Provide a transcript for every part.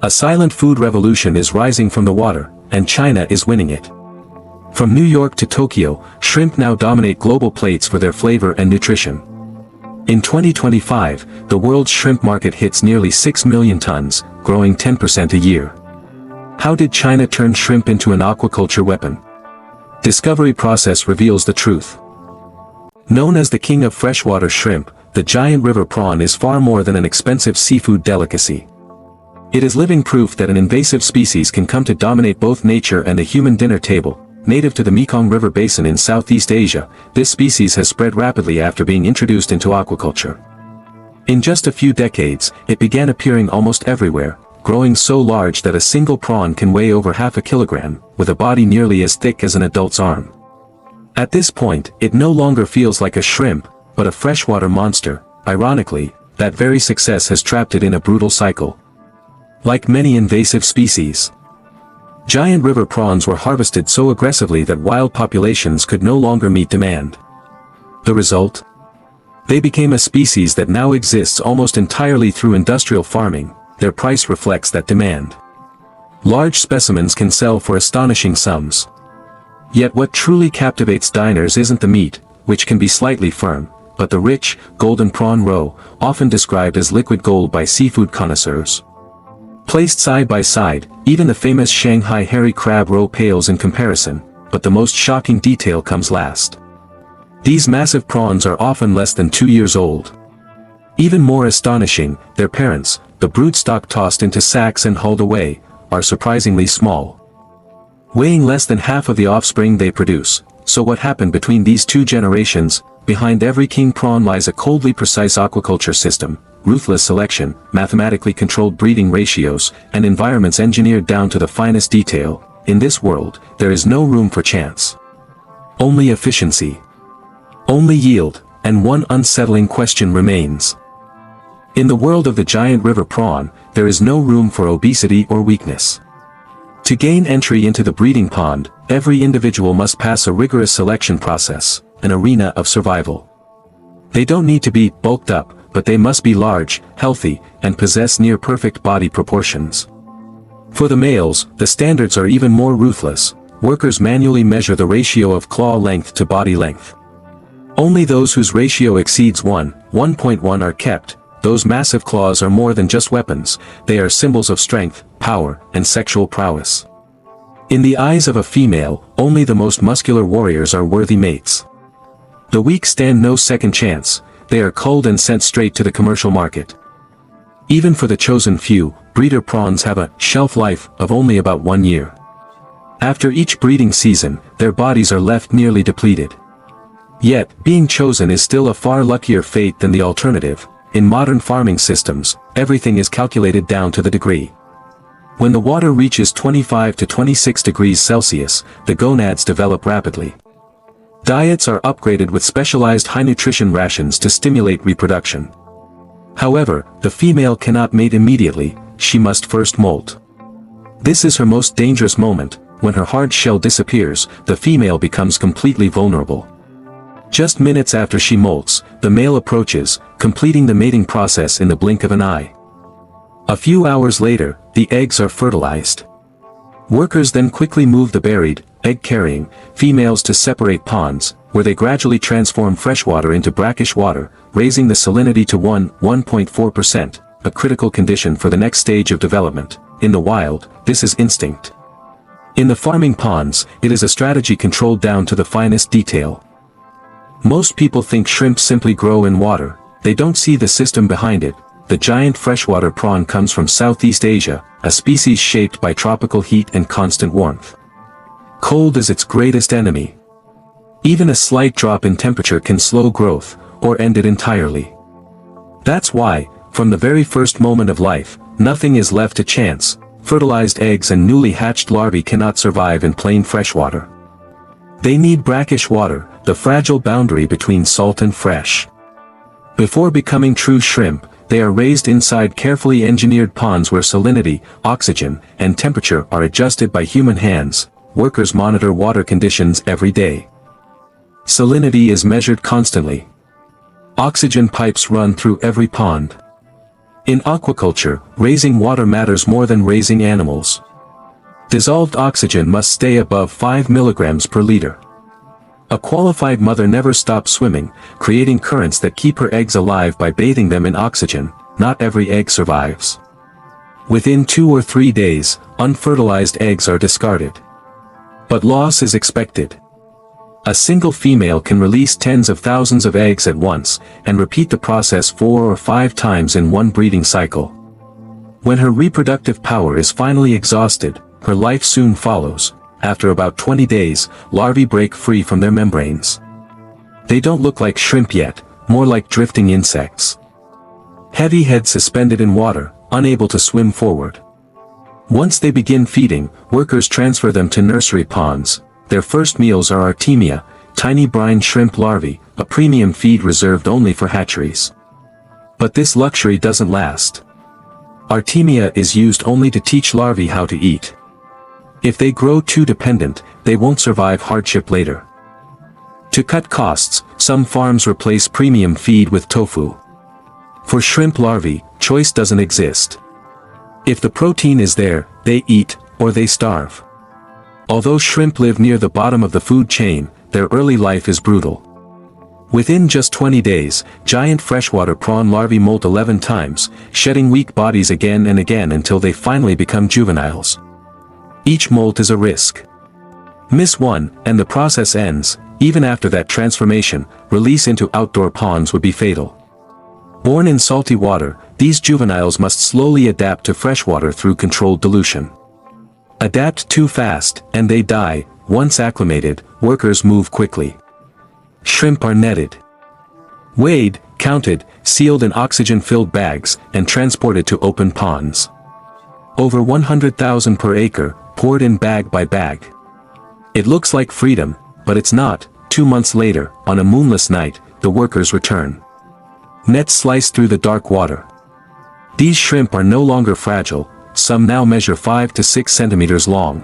A silent food revolution is rising from the water, and China is winning it. From New York to Tokyo, shrimp now dominate global plates for their flavor and nutrition. In 2025, the world's shrimp market hits nearly 6 million tons, growing 10% a year. How did China turn shrimp into an aquaculture weapon? Discovery process reveals the truth. Known as the king of freshwater shrimp, the giant river prawn is far more than an expensive seafood delicacy. It is living proof that an invasive species can come to dominate both nature and the human dinner table. Native to the Mekong River basin in Southeast Asia, this species has spread rapidly after being introduced into aquaculture. In just a few decades, it began appearing almost everywhere, growing so large that a single prawn can weigh over half a kilogram, with a body nearly as thick as an adult's arm. At this point, it no longer feels like a shrimp, but a freshwater monster. Ironically, that very success has trapped it in a brutal cycle. Like many invasive species, giant river prawns were harvested so aggressively that wild populations could no longer meet demand. The result? They became a species that now exists almost entirely through industrial farming. Their price reflects that demand. Large specimens can sell for astonishing sums. Yet what truly captivates diners isn't the meat, which can be slightly firm, but the rich, golden prawn roe, often described as liquid gold by seafood connoisseurs. Placed side by side, even the famous Shanghai hairy crab roe pales in comparison, but the most shocking detail comes last. These massive prawns are often less than 2 years old. Even more astonishing, their parents, the broodstock tossed into sacks and hauled away, are surprisingly small. Weighing less than half of the offspring they produce. So what happened between these two generations? Behind every king prawn lies a coldly precise aquaculture system, ruthless selection, mathematically controlled breeding ratios, and environments engineered down to the finest detail. In this world, there is no room for chance. Only efficiency. Only yield, and one unsettling question remains. In the world of the giant river prawn, there is no room for obesity or weakness. To gain entry into the breeding pond, every individual must pass a rigorous selection process, an arena of survival. They don't need to be bulked up, but they must be large, healthy, and possess near-perfect body proportions. For the males, the standards are even more ruthless. Workers manually measure the ratio of claw length to body length. Only those whose ratio exceeds 1.1 are kept. Those massive claws are more than just weapons, they are symbols of strength, power, and sexual prowess. In the eyes of a female, only the most muscular warriors are worthy mates. The weak stand no second chance. They are culled and sent straight to the commercial market. Even for the chosen few, breeder prawns have a shelf life of only about 1 year. After each breeding season, their bodies are left nearly depleted. Yet, being chosen is still a far luckier fate than the alternative. In modern farming systems, everything is calculated down to the degree. When the water reaches 25 to 26 degrees Celsius, the gonads develop rapidly. Diets are upgraded with specialized high-nutrition rations to stimulate reproduction. However, the female cannot mate immediately, she must first molt. This is her most dangerous moment. When her hard shell disappears, the female becomes completely vulnerable. Just minutes after she molts, the male approaches, completing the mating process in the blink of an eye. A few hours later, the eggs are fertilized. Workers then quickly move the buried, egg-carrying, females to separate ponds, where they gradually transform freshwater into brackish water, raising the salinity to 1.4%, a critical condition for the next stage of development. In the wild, this is instinct. In the farming ponds, it is a strategy controlled down to the finest detail. Most people think shrimp simply grow in water. They don't see the system behind it. The giant freshwater prawn comes from Southeast Asia, a species shaped by tropical heat and constant warmth. Cold is its greatest enemy. Even a slight drop in temperature can slow growth, or end it entirely. That's why, from the very first moment of life, nothing is left to chance. Fertilized eggs and newly hatched larvae cannot survive in plain freshwater. They need brackish water, the fragile boundary between salt and fresh. Before becoming true shrimp, they are raised inside carefully engineered ponds where salinity, oxygen, and temperature are adjusted by human hands. Workers monitor water conditions every day. Salinity is measured constantly. Oxygen pipes run through every pond. In aquaculture, raising water matters more than raising animals. Dissolved oxygen must stay above 5 milligrams per liter. A qualified mother never stops swimming, creating currents that keep her eggs alive by bathing them in oxygen. Not every egg survives. Within 2 or 3 days, unfertilized eggs are discarded. But loss is expected. A single female can release tens of thousands of eggs at once, and repeat the process 4 or 5 times in one breeding cycle. When her reproductive power is finally exhausted, her life soon follows. After about 20 days, larvae break free from their membranes. They don't look like shrimp yet, more like drifting insects. Heavy heads suspended in water, unable to swim forward. Once they begin feeding, workers transfer them to nursery ponds. Their first meals are artemia, tiny brine shrimp larvae, a premium feed reserved only for hatcheries. But this luxury doesn't last. Artemia is used only to teach larvae how to eat. If they grow too dependent, they won't survive hardship later. To cut costs, some farms replace premium feed with tofu. For shrimp larvae, choice doesn't exist. If the protein is there, they eat, or they starve. Although shrimp live near the bottom of the food chain, their early life is brutal. Within just 20 days, giant freshwater prawn larvae molt 11 times, shedding weak bodies again and again until they finally become juveniles. Each molt is a risk. Miss one, and the process ends. Even after that transformation, release into outdoor ponds would be fatal. Born in salty water, these juveniles must slowly adapt to freshwater through controlled dilution. Adapt too fast, and they die. Once acclimated, workers move quickly. Shrimp are netted, weighed, counted, sealed in oxygen-filled bags, and transported to open ponds. Over 100,000 per acre, poured in bag by bag. It looks like freedom, but it's not. 2 months later, on a moonless night, the workers return. Nets slice through the dark water. These shrimp are no longer fragile, some now measure 5 to 6 centimeters long.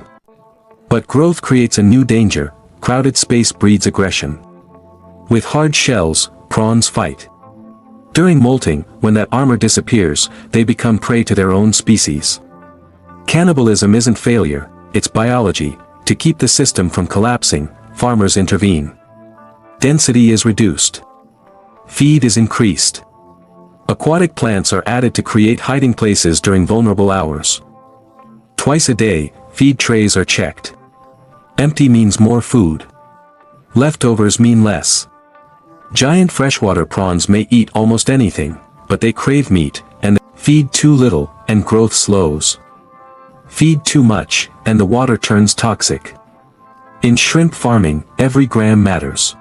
But growth creates a new danger. Crowded space breeds aggression. With hard shells, prawns fight. During molting, when that armor disappears, they become prey to their own species. Cannibalism isn't failure, it's biology. To keep the system from collapsing, farmers intervene. Density is reduced. Feed is increased. Aquatic plants are added to create hiding places during vulnerable hours. Twice a day, feed trays are checked. Empty means more food. Leftovers mean less. Giant freshwater prawns may eat almost anything, but they crave meat, and feed too little, and growth slows. Feed too much, and the water turns toxic. In shrimp farming, every gram matters.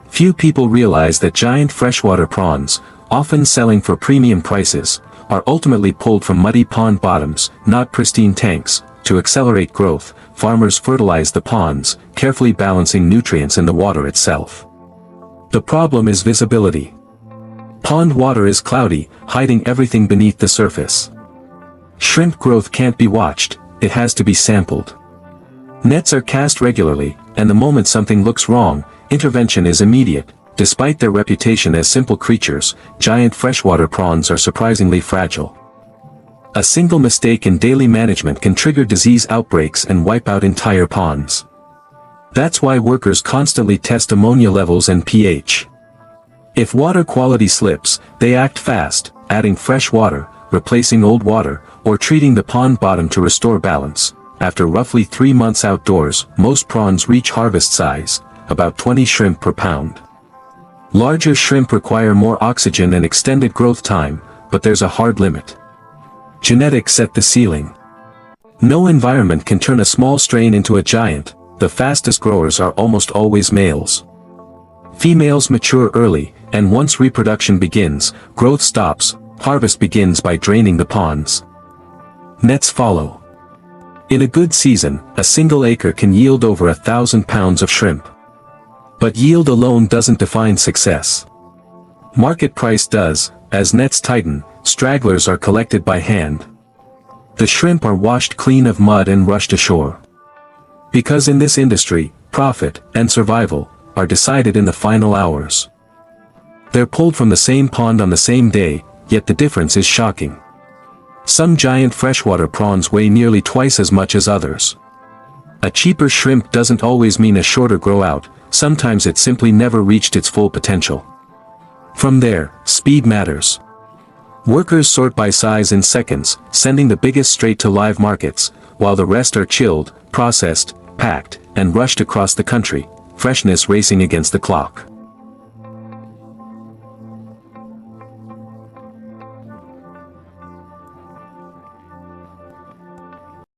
Few people realize that giant freshwater prawns, often selling for premium prices, are ultimately pulled from muddy pond bottoms, not pristine tanks. To accelerate growth, farmers fertilize the ponds, carefully balancing nutrients in the water itself. The problem is visibility. Pond water is cloudy, hiding everything beneath the surface. Shrimp growth can't be watched, it has to be sampled. Nets are cast regularly, and the moment something looks wrong, intervention is immediate. Despite their reputation as simple creatures, giant freshwater prawns are surprisingly fragile. A single mistake in daily management can trigger disease outbreaks and wipe out entire ponds. That's why workers constantly test ammonia levels and pH. If water quality slips, they act fast, adding fresh water, replacing old water, or treating the pond bottom to restore balance. After roughly 3 months outdoors, most prawns reach harvest size, about 20 shrimp per pound. Larger shrimp require more oxygen and extended growth time, but there's a hard limit. Genetics set the ceiling. No environment can turn a small strain into a giant. The fastest growers are almost always males. Females mature early, and once reproduction begins, growth stops. Harvest begins by draining the ponds. Nets follow. In a good season, a single acre can yield over 1,000 pounds of shrimp. But yield alone doesn't define success. Market price does. As nets tighten, stragglers are collected by hand. The shrimp are washed clean of mud and rushed ashore. Because in this industry, profit and survival are decided in the final hours. They're pulled from the same pond on the same day, yet the difference is shocking. Some giant freshwater prawns weigh nearly twice as much as others. A cheaper shrimp doesn't always mean a shorter grow-out, sometimes it simply never reached its full potential. From there, speed matters. Workers sort by size in seconds, sending the biggest straight to live markets, while the rest are chilled, processed, packed, and rushed across the country, freshness racing against the clock.